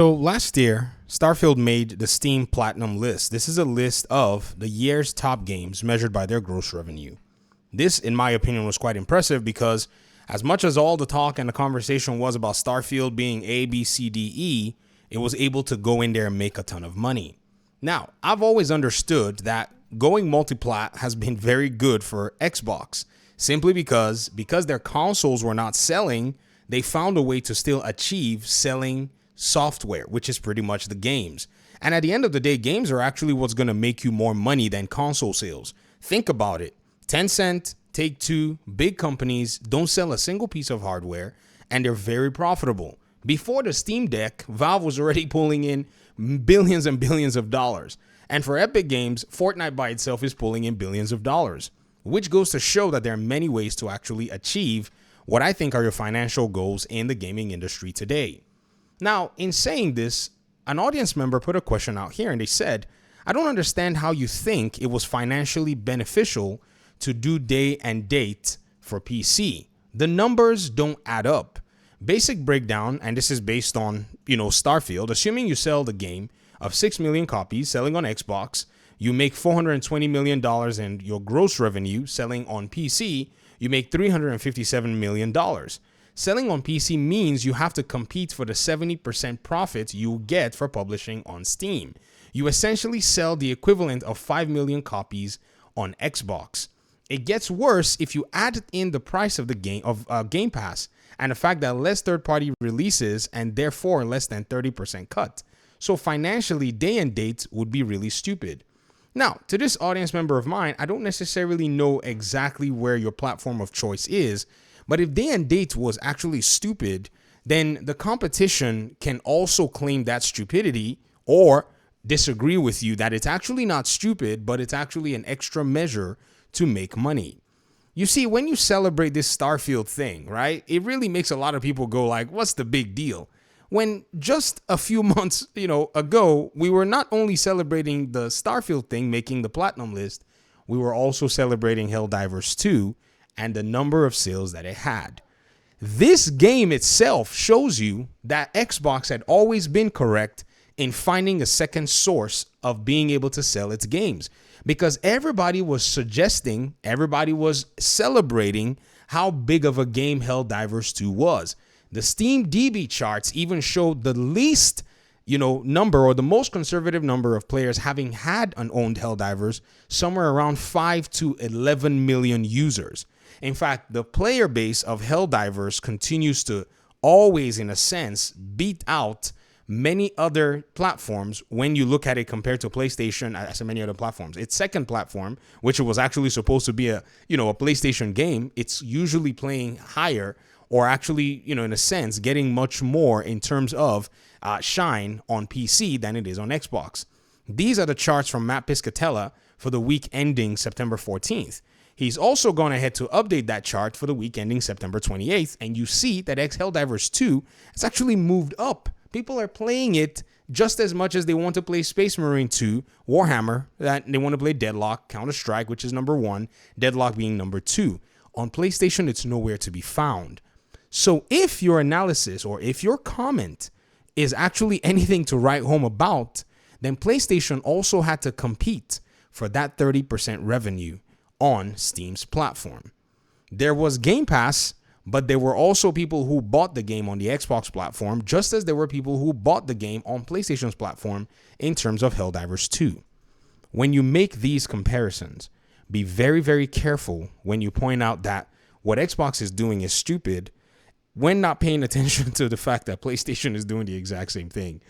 So last year, Starfield made the Steam Platinum list. This is a list of the year's top games measured by their gross revenue. This, in my opinion, was quite impressive because as much as all the talk and the conversation was about Starfield being A, B, C, D, E, it was able to go in there and make a ton of money. Now, I've always understood that going multiplat has been very good for Xbox, simply because their consoles were not selling, they found a way to still achieve selling software, which is pretty much the games. And at the end of the day, games are actually what's going to make you more money than console sales. Think about it. Tencent, Take-Two, big companies don't sell a single piece of hardware, and they're very profitable. Before the Steam Deck, Valve was already pulling in billions and billions of dollars. And for Epic Games, Fortnite by itself is pulling in billions of dollars, which goes to show that there are many ways to actually achieve what I think are your financial goals in the gaming industry today. Now, in saying this, an audience member put a question out here and they said, I don't understand how you think it was financially beneficial to do day and date for PC. The numbers don't add up. Basic breakdown, and this is based on, Starfield, assuming you sell the game of 6 million copies selling on Xbox, you make $420 million in your gross revenue. Selling on PC, you make $357 million. Selling on PC means you have to compete for the 70% profits you get for publishing on Steam. You essentially sell the equivalent of 5 million copies on Xbox. It gets worse if you add in the price of the Game Pass and the fact that less third-party releases and therefore less than 30% cut. So financially, day and date would be really stupid. Now, to this audience member of mine, I don't necessarily know exactly where your platform of choice is, but if day and date was actually stupid, then the competition can also claim that stupidity or disagree with you that it's actually not stupid, but it's actually an extra measure to make money. You see, when you celebrate this Starfield thing, right, it really makes a lot of people go like, what's the big deal? When just a few months, ago, we were not only celebrating the Starfield thing making the platinum list, we were also celebrating Helldivers 2 and the number of sales that it had. This game itself shows you that Xbox had always been correct in finding a second source of being able to sell its games, because everybody was celebrating how big of a game Helldivers 2 was. The Steam DB charts even showed the least, number or the most conservative number of players having had an owned Helldivers, somewhere around 5 to 11 million users. In fact, the player base of Helldivers continues to always, in a sense, beat out many other platforms when you look at it compared to PlayStation as many other platforms. Its second platform, which was actually supposed to be a PlayStation game, it's usually playing higher or actually, in a sense, getting much more in terms of shine on PC than it is on Xbox. These are the charts from Matt Piscatella for the week ending September 14th. He's also gone ahead to update that chart for the week ending September 28th, and you see that Helldivers 2 has actually moved up. People are playing it just as much as they want to play Space Marine 2, Warhammer, that they want to play Deadlock, Counter-Strike, which is number 1, Deadlock being number 2. On PlayStation, it's nowhere to be found. So if your analysis or if your comment is actually anything to write home about, then PlayStation also had to compete for that 30% revenue on Steam's platform. There was Game Pass, but there were also people who bought the game on the Xbox platform, just as there were people who bought the game on PlayStation's platform in terms of Helldivers 2. When you make these comparisons, be very, very careful when you point out that what Xbox is doing is stupid when not paying attention to the fact that PlayStation is doing the exact same thing.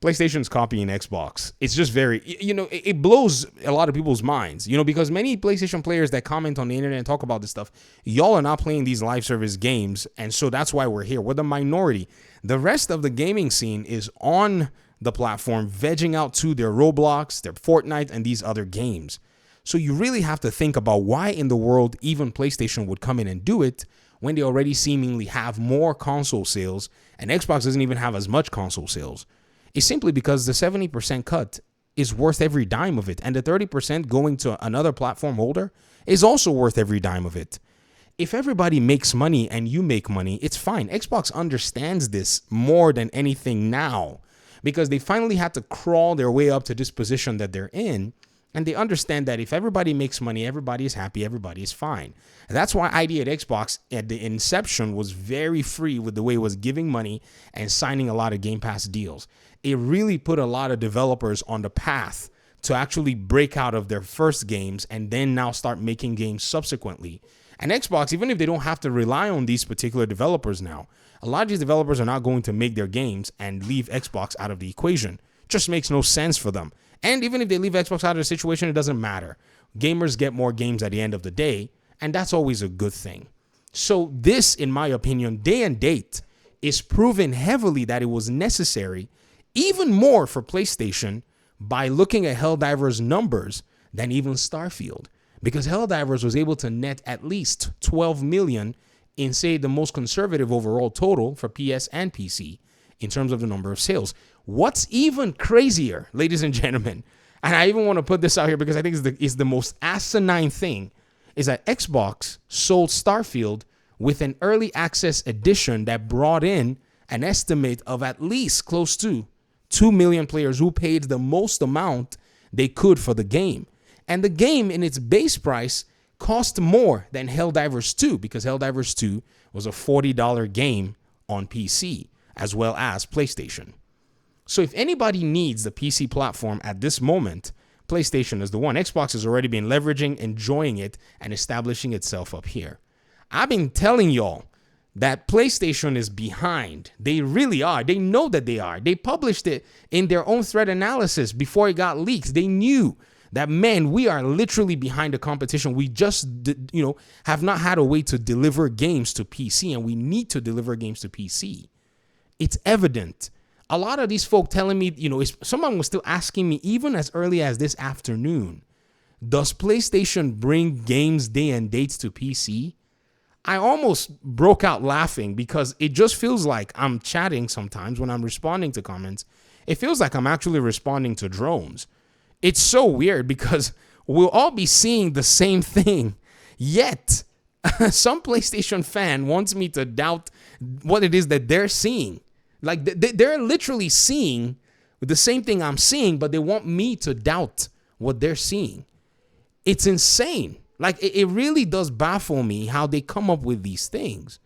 PlayStation's copying Xbox. It's just very, it blows a lot of people's minds, because many PlayStation players that comment on the internet and talk about this stuff, y'all are not playing these live service games. And so that's why we're here. We're the minority. The rest of the gaming scene is on the platform, vegging out to their Roblox, their Fortnite, and these other games. So you really have to think about why in the world even PlayStation would come in and do it when they already seemingly have more console sales and Xbox doesn't even have as much console sales. It's simply because the 70% cut is worth every dime of it. And the 30% going to another platform holder is also worth every dime of it. If everybody makes money and you make money, it's fine. Xbox understands this more than anything now because they finally had to crawl their way up to this position that they're in. And they understand that if everybody makes money, everybody is happy, everybody is fine. And that's why ID at Xbox at the inception was very free with the way it was giving money and signing a lot of Game Pass deals. It really put a lot of developers on the path to actually break out of their first games and then now start making games subsequently. And Xbox, even if they don't have to rely on these particular developers now, a lot of these developers are not going to make their games and leave Xbox out of the equation. It just makes no sense for them. And even if they leave Xbox out of the situation, it doesn't matter. Gamers get more games at the end of the day, and that's always a good thing. So this, in my opinion, day and date, is proven heavily that it was necessary, even more for PlayStation, by looking at Helldivers' numbers than even Starfield. Because Helldivers was able to net at least 12 million in, say, the most conservative overall total for PS and PC in terms of the number of sales. What's even crazier, ladies and gentlemen, and I even want to put this out here because I think it's the most asinine thing, is that Xbox sold Starfield with an early access edition that brought in an estimate of at least close to 2 million players who paid the most amount they could for the game. And the game in its base price cost more than Helldivers 2 because Helldivers 2 was a $40 game on PC as well as PlayStation. So if anybody needs the PC platform at this moment, PlayStation is the one. Xbox has already been leveraging, enjoying it, and establishing itself up here. I've been telling y'all that PlayStation is behind. They really are. They know that they are. They published it in their own threat analysis before it got leaked. They knew that, man, we are literally behind the competition. We just, have not had a way to deliver games to PC, and we need to deliver games to PC. It's evident. A lot of these folk telling me, someone was still asking me even as early as this afternoon, does PlayStation bring games day and dates to PC? I almost broke out laughing because it just feels like I'm chatting sometimes when I'm responding to comments. It feels like I'm actually responding to drones. It's so weird because we'll all be seeing the same thing, yet some PlayStation fan wants me to doubt what it is that they're seeing. Like they're literally seeing the same thing I'm seeing, but they want me to doubt what they're seeing. It's insane. Like it really does baffle me how they come up with these things.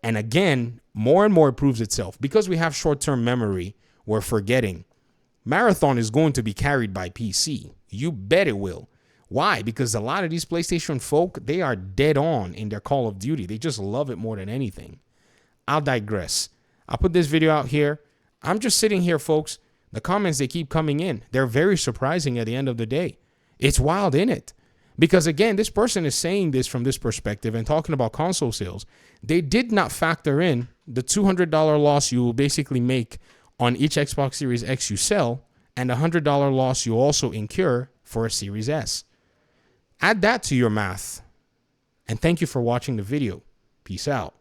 And again, more and more it proves itself. Because we have short-term memory, we're forgetting. Marathon is going to be carried by PC. You bet it will. Why? Because a lot of these PlayStation folk, they are dead on in their Call of Duty. They just love it more than anything. I'll digress. I'll put this video out here. I'm just sitting here, folks. The comments, they keep coming in. They're very surprising at the end of the day. It's wild, isn't it? Because again, this person is saying this from this perspective and talking about console sales. They did not factor in the $200 loss you will basically make on each Xbox Series X you sell and a $100 loss you also incur for a Series S. Add that to your math. And thank you for watching the video. Peace out.